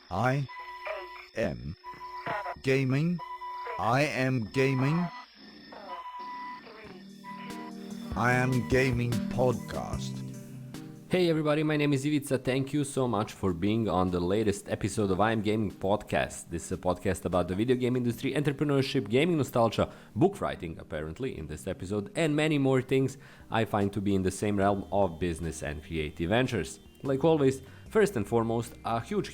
I am gaming. I am gaming. I am gaming podcast. Hey everybody, my name is Ivica. Thank you so much for being on the latest episode of I Am Gaming podcast. This is a podcast about the video game industry, entrepreneurship, gaming nostalgia, book writing apparently in this episode, and many more things I find to be in the same realm of business and creative ventures. Like always, first and foremost, a huge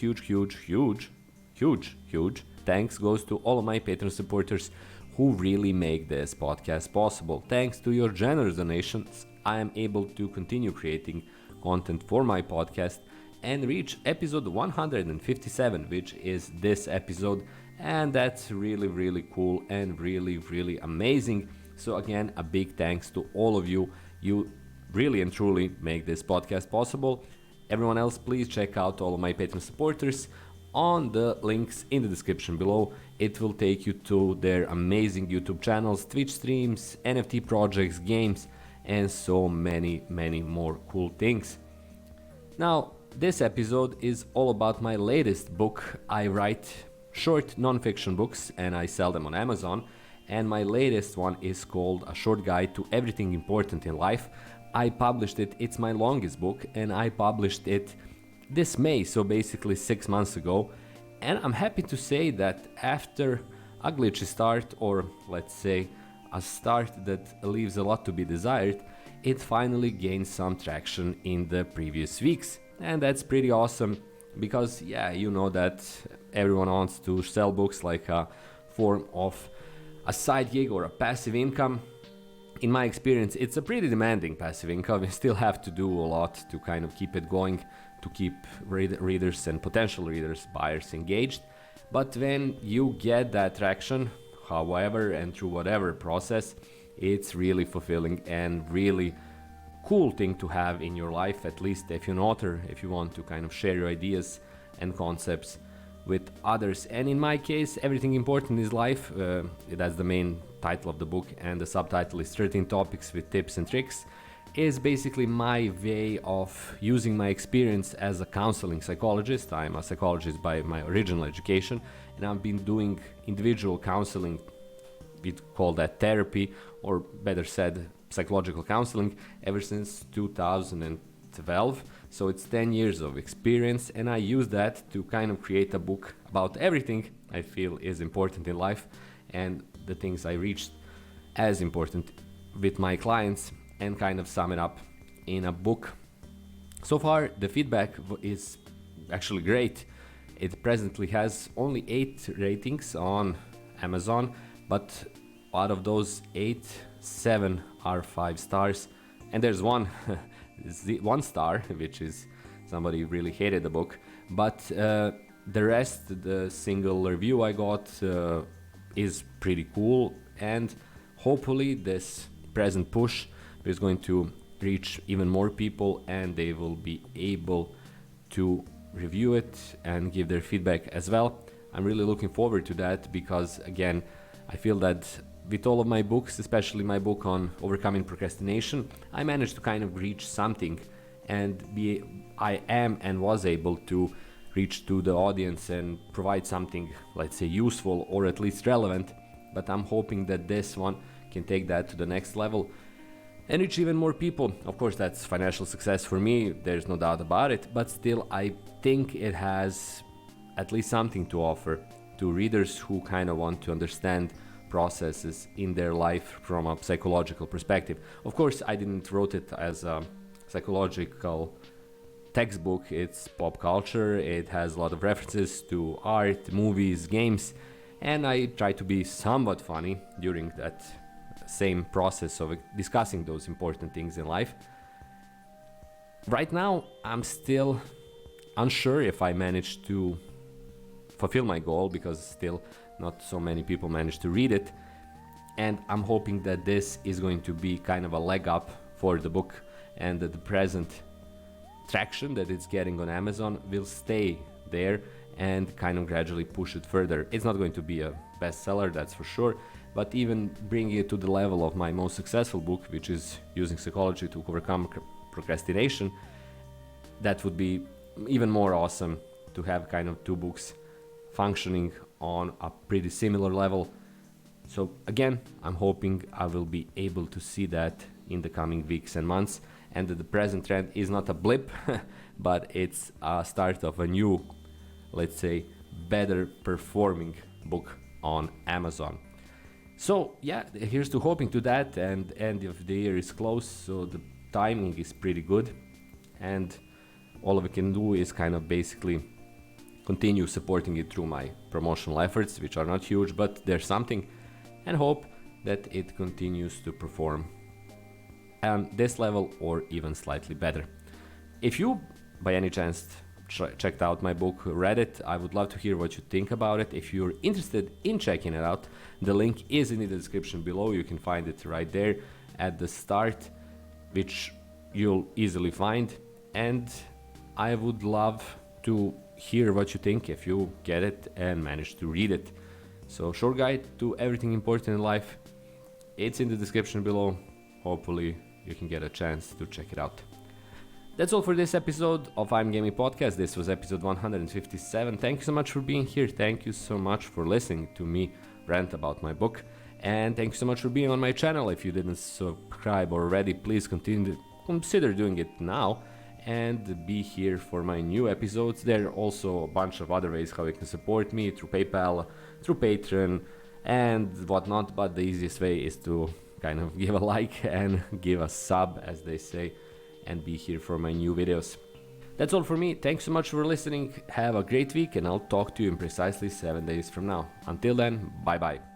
thanks goes to all of my Patreon supporters who really make this podcast possible. Thanks to your generous donations, I am able to continue creating content for my podcast and reach episode 157, which is this episode, and that's really cool and really amazing. So again, a big thanks to all of you. You really and truly make this podcast possible. Everyone else, please check out all of my Patreon supporters on the links in the description below. It will take you to their amazing YouTube channels, Twitch streams, NFT projects, games, and so many more cool things. Now, this episode is all about my latest book. I write short non-fiction books and I sell them on Amazon, and my latest one is called A Short Guide to Everything Important in Life. I published it, it's my longest book, and I published it this May, so basically 6 months ago. And I'm happy to say that after a glitchy start, or let's say a start that leaves a lot to be desired, it finally gained some traction in the previous weeks. And that's pretty awesome because, yeah, you know that everyone wants to sell books like a form of a side gig or a passive income. In my experience, it's a pretty demanding passive income. You still have to do a lot to kind of keep it going, to keep readers and potential readers, buyers engaged. But when you get that traction, however and through whatever process, it's really fulfilling and really cool thing to have in your life, at least if you're an author, if you want to kind of share your ideas and concepts with others. And in my case, Everything Important is Life, that's the main title of the book, and the subtitle is 13 Topics with Tips and Tricks, is basically my way of using my experience as a counseling psychologist. I'm a psychologist by my original education, and I've been doing individual counseling. We call that therapy, or better said, psychological counseling, ever since 2012. So it's 10 years of experience, and I use that to kind of create a book about everything I feel is important in life and the things I reached as important with my clients, and kind of sum it up in a book. So far, the feedback is actually great. It presently has only 8 ratings on Amazon, but out of those 8, 7 are 5 stars, and there's one one star, which is somebody really hated the book. But the rest, the single review I got is pretty cool, and hopefully this present push is going to reach even more people, and they will be able to review it and give their feedback as well. I'm really looking forward to that because, again, I feel that with all of my books, especially my book on overcoming procrastination, I managed to kind of reach something, and I am and was able to reach to the audience and provide something, let's say, useful or at least relevant. But I'm hoping that this one can take that to the next level and reach even more people. Of course, that's financial success for me, there's no doubt about it, but still I think it has at least something to offer to readers who kind of want to understand processes in their life from a psychological perspective. Of course, I didn't wrote it as a psychological textbook. It's pop culture, it has a lot of references to art, movies, games, and I try to be somewhat funny during that same process of discussing those important things in life. Right now, I'm still unsure if I managed to fulfill my goal because still not so many people managed to read it, and I'm hoping that this is going to be kind of a leg up for the book, and that the present traction that it's getting on Amazon will stay there and kind of gradually push it further. It's not going to be a bestseller, that's for sure, but even bringing it to the level of my most successful book, which is Using Psychology to Overcome Procrastination, that would be even more awesome to have kind of two books functioning on a pretty similar level. So again, I'm hoping I will be able to see that in the coming weeks and months, and that the present trend is not a blip, but it's a start of a new, let's say, better performing book on Amazon. So yeah, here's to hoping to that, and end of the year is close, so the timing is pretty good, and all we can do is kind of basically continue supporting it through my promotional efforts, which are not huge, but there's something, and hope that it continues to perform on this level or even slightly better. If you by any chance checked out my book, read it, I would love to hear what you think about it. If you're interested in checking it out, the link is in the description below. You can find it right there at the start, which you'll easily find, and I would love to hear what you think if you get it and manage to read it. So, short guide to everything important in life, it's in the description below. Hopefully you can get a chance to check it out. That's all for this episode of I'm Gaming Podcast. This was episode 157. Thank you so much for being here. Thank you so much for listening to me rant about my book. And thank you so much for being on my channel. If you didn't subscribe already, please consider doing it now and be here for my new episodes. There are also a bunch of other ways how you can support me, through PayPal, through Patreon, and whatnot, but the easiest way is to kind of give a like and give a sub, as they say, and be here for my new videos. That's all for me. Thanks so much for listening. Have a great week, and I'll talk to you in precisely 7 days from now. Until then, bye bye.